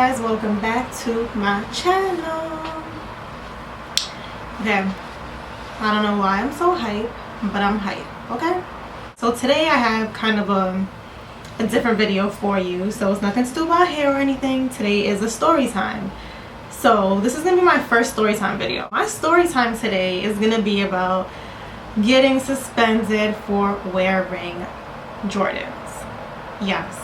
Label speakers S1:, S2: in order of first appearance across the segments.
S1: guys, welcome back to my channel. Okay, I don't know why I'm so hype, but I'm hype. Okay, so today I have kind of a different video for you. So it's nothing to do about hair or anything. Today is a story time. So this is gonna be my first story time video. My story time today is gonna be about getting suspended for wearing Jordans. Yes,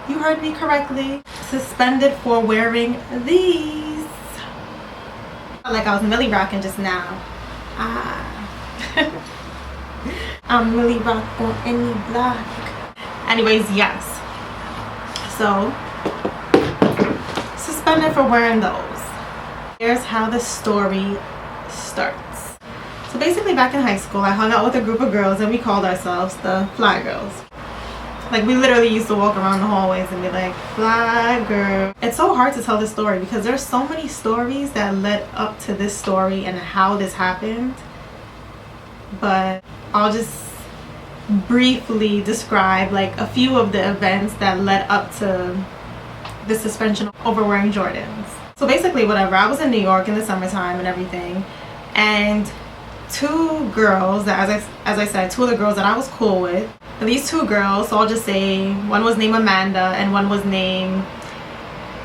S1: you heard me correctly. Suspended for wearing these. Like I was Millie rocking just now. I'm Millie rock on any block. Anyways, yes. So suspended for wearing those. Here's how the story starts. So basically back in high school, I hung out with a group of girls and we called ourselves the Fly Girls. Like we literally used to walk around the hallways and be like, Fly Girl. It's so hard to tell this story because there's so many stories that led up to this story and how this happened. But I'll just briefly describe like a few of the events that led up to the suspension over wearing Jordans. So basically whatever, I was in New York in the summertime and everything, and two girls that, as I said, two of the girls that I was cool with, and these two girls, so I'll just say one was named Amanda and one was named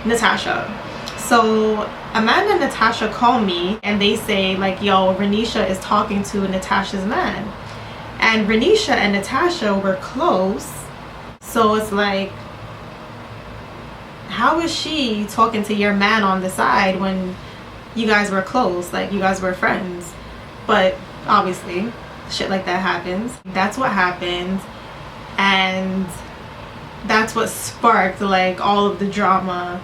S1: Natasha. So Amanda and Natasha call me and they say like, yo, Renisha is talking to Natasha's man. And Renisha and Natasha were close, so it's like, how is she talking to your man on the side when you guys were close, like you guys were friends? But obviously shit like that happens. That's what happened, and that's what sparked like all of the drama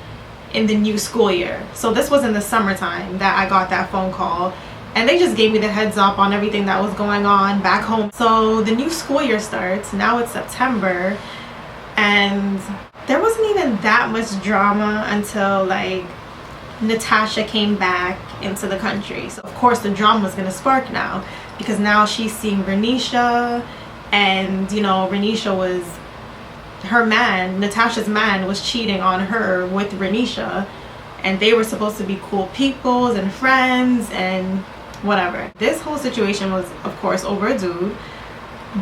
S1: in the new school year. So this was in the summertime that I got that phone call, and they just gave me the heads up on everything that was going on back home. So the new school year starts. Now it's September, and there wasn't even that much drama until like Natasha came back into the country. So of course the drama was gonna spark now, because now she's seeing Renisha, and you know, Renisha was, her man, Natasha's man, was cheating on her with Renisha, and they were supposed to be cool peoples and friends and whatever. This whole situation was of course over a dude,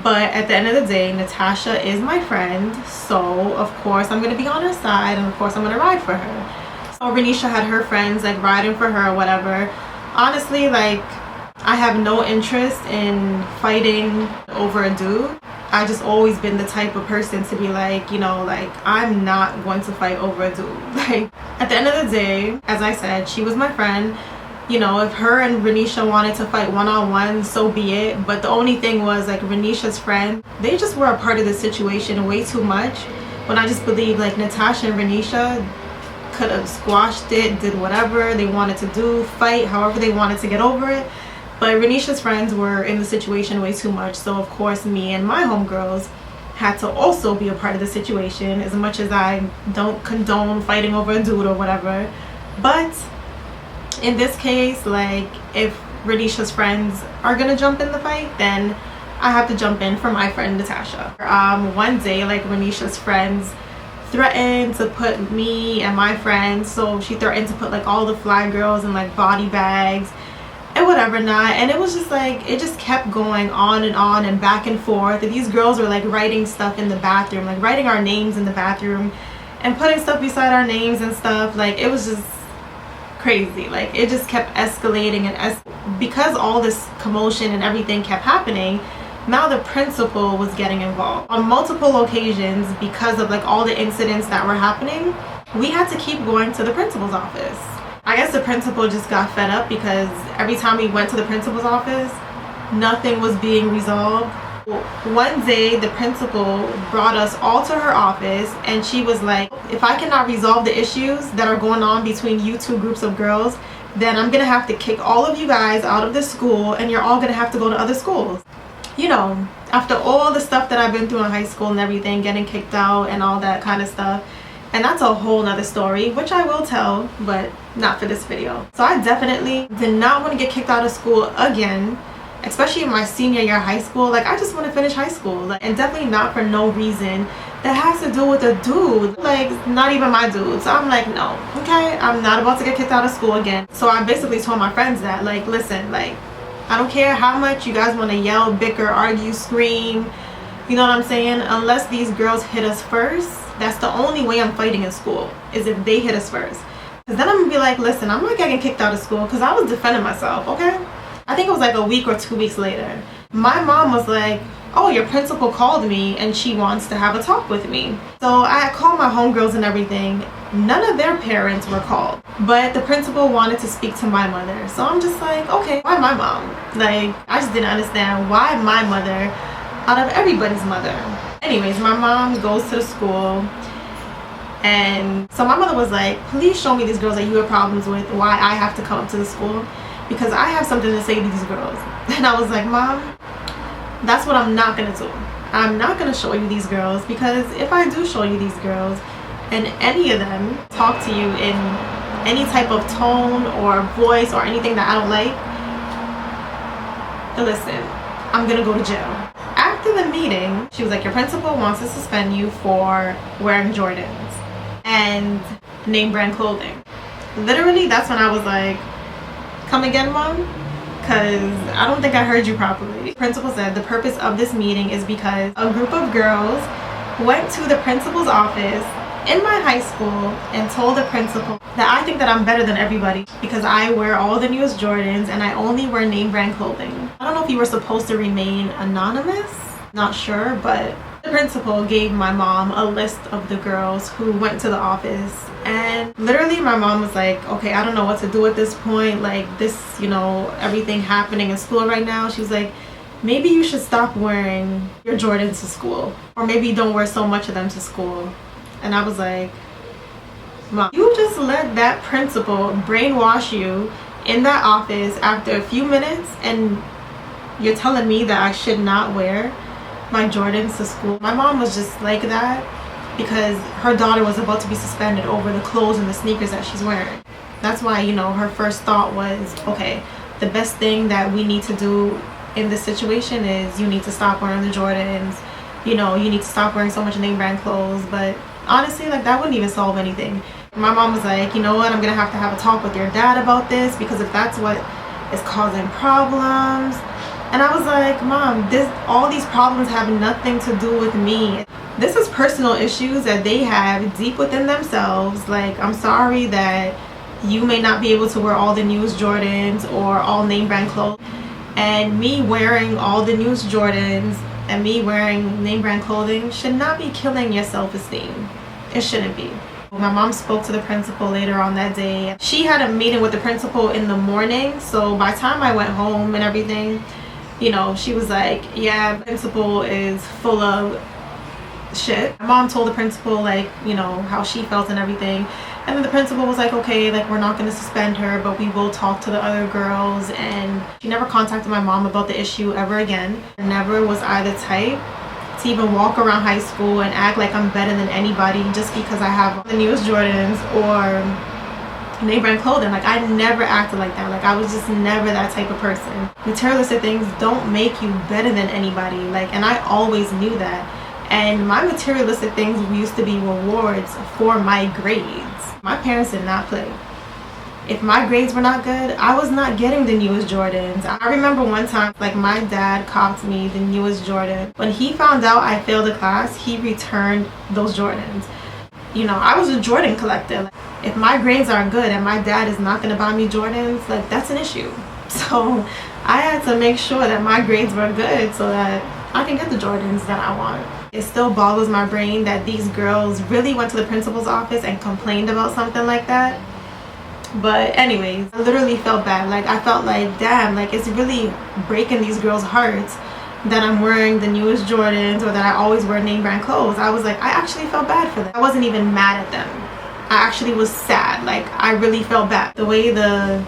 S1: but at the end of the day, Natasha is my friend, so of course I'm gonna be on her side, and of course I'm gonna ride for her. So Renisha had her friends like riding for her or whatever. Honestly, like, I have no interest in fighting over a dude. I just always been the type of person to be like, you know, like, I'm not going to fight over a dude. Like, at the end of the day, as I said, she was my friend. You know, if her and Renisha wanted to fight one-on-one, so be it. But the only thing was, like, Renisha's friend, they just were a part of the situation way too much, when I just believe like Natasha and Renisha could have squashed it, did whatever they wanted to do, fight however they wanted to get over it. But Renisha's friends were in the situation way too much, so of course me and my homegirls had to also be a part of the situation, as much as I don't condone fighting over a dude or whatever. But in this case, like, if Renisha's friends are gonna jump in the fight, then I have to jump in for my friend Natasha. One day, like, Renisha's friends threatened to put me and my friends, so she threatened to put like all the Fly Girls in like body bags and whatever not, and it was just like, it just kept going on and back and forth. And these girls were like writing stuff in the bathroom, like writing our names in the bathroom and putting stuff beside our names and stuff. Like, it was just crazy. Like, it just kept escalating, and because all this commotion and everything kept happening, now the principal was getting involved on multiple occasions. Because of like all the incidents that were happening, we had to keep going to the principal's office. I guess the principal just got fed up, because every time we went to the principal's office, nothing was being resolved. One day the principal brought us all to her office, and she was like, if I cannot resolve the issues that are going on between you two groups of girls, then I'm gonna have to kick all of you guys out of the school, and you're all gonna have to go to other schools. You know, after all the stuff that I've been through in high school and everything, getting kicked out and all that kind of stuff. And that's a whole nother story, which I will tell, but not for this video. So I definitely did not want to get kicked out of school again. especially in my senior year of high school. Like, I just want to finish high school, like, and definitely not for no reason that has to do with a dude, like not even my dude. So I'm like, no, okay, I'm not about to get kicked out of school again. So I basically told my friends that, like, listen, like, I don't care how much you guys want to yell, bicker, argue, scream, you know what I'm saying, unless these girls hit us first, that's the only way I'm fighting in school, is if they hit us first. Because then I'm gonna be like, listen, I'm not getting kicked out of school because I was defending myself, okay? I think it was like a week or 2 weeks later, my mom was like, oh, your principal called me and she wants to have a talk with me. So I called my homegirls and everything. None of their parents were called, but the principal wanted to speak to my mother. So I'm just like, okay, why my mom? Like, I just didn't understand why my mother out of everybody's mother. Anyways, my mom goes to the school, and so my mother was like, please show me these girls that you have problems with, why I have to come up to the school, because I have something to say to these girls. And I was like, Mom, that's what I'm not gonna do. I'm not gonna show you these girls, because if I do show you these girls and any of them talk to you in any type of tone or voice or anything that I don't like, listen, I'm gonna go to jail. After the meeting, she was like, your principal wants to suspend you for wearing Jordans and name brand clothing. Literally, that's when I was like, come again, Mom? Because I don't think I heard you properly. The principal said the purpose of this meeting is because a group of girls went to the principal's office in my high school and told the principal that I think that I'm better than everybody because I wear all the newest Jordans and I only wear name brand clothing. I don't know if you were supposed to remain anonymous, not sure, but the principal gave my mom a list of the girls who went to the office, and literally my mom was like, okay, I don't know what to do at this point, like this, you know, everything happening in school right now. She was like, maybe you should stop wearing your Jordans to school, or maybe don't wear so much of them to school. And I was like, Mom, you just let that principal brainwash you in that office after a few minutes, and you're telling me that I should not wear my Jordans to school? My mom was just like that because her daughter was about to be suspended over the clothes and the sneakers that she's wearing. That's why, you know, her first thought was, okay, the best thing that we need to do in this situation is you need to stop wearing the Jordans, you know, you need to stop wearing so much name brand clothes. But honestly, like, that wouldn't even solve anything. My mom was like, you know what, I'm gonna have to have a talk with your dad about this, because if that's what is causing problems. And I was like, Mom, all these problems have nothing to do with me. This is personal issues that they have deep within themselves. Like, I'm sorry that you may not be able to wear all the newest Jordans or all name brand clothes, and me wearing all the newest Jordans and me wearing name brand clothing should not be killing your self-esteem. It shouldn't be. My mom spoke to the principal later on that day. She had a meeting with the principal in the morning, so by the time I went home and everything, you know, she was like, yeah, the principal is full of shit. My mom told the principal, like, you know, how she felt and everything. And then the principal was like, okay, like, we're not going to suspend her, but we will talk to the other girls. And she never contacted my mom about the issue ever again. Never was I the type to even walk around high school and act like I'm better than anybody just because I have the newest Jordans or name brand clothing. Like, I never acted like that. Like, I was just never that type of person. Materialistic things don't make you better than anybody. Like, and I always knew that. And my materialistic things used to be rewards for my grades. My parents did not play. If my grades were not good, I was not getting the newest Jordans. I remember one time, like, my dad copped me the newest Jordan. When he found out I failed a class, he returned those Jordans. You know, I was a Jordan collector. If my grades aren't good and my dad is not going to buy me Jordans, like, that's an issue. So I had to make sure that my grades were good so that I can get the Jordans that I want. It still boggles my brain that these girls really went to the principal's office and complained about something like that. But anyways, I literally felt bad. Like, I felt like, damn, like, it's really breaking these girls' hearts that I'm wearing the newest Jordans or that I always wear name brand clothes. I was like, I actually felt bad for them. I wasn't even mad at them. I actually was sad. Like, I really felt bad. The way the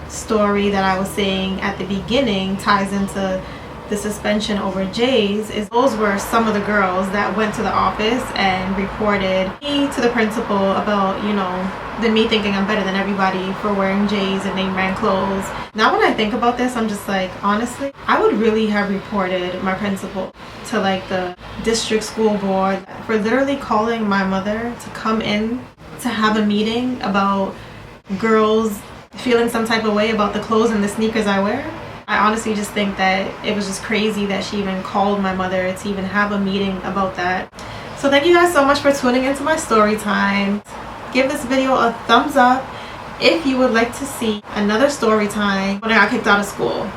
S1: story that I was saying at the beginning ties into the suspension over Jay's is those were some of the girls that went to the office and reported me to the principal about, you know, me thinking I'm better than everybody for wearing Jay's and name brand clothes. Now when I think about this, I'm just like, honestly, I would really have reported my principal to like the district school board for literally calling my mother to come in to have a meeting about girls feeling some type of way about the clothes and the sneakers I wear. I honestly just think that it was just crazy that she even called my mother to even have a meeting about that. So thank you guys so much for tuning into my story time. Give this video a thumbs up if you would like to see another story time when I got kicked out of school.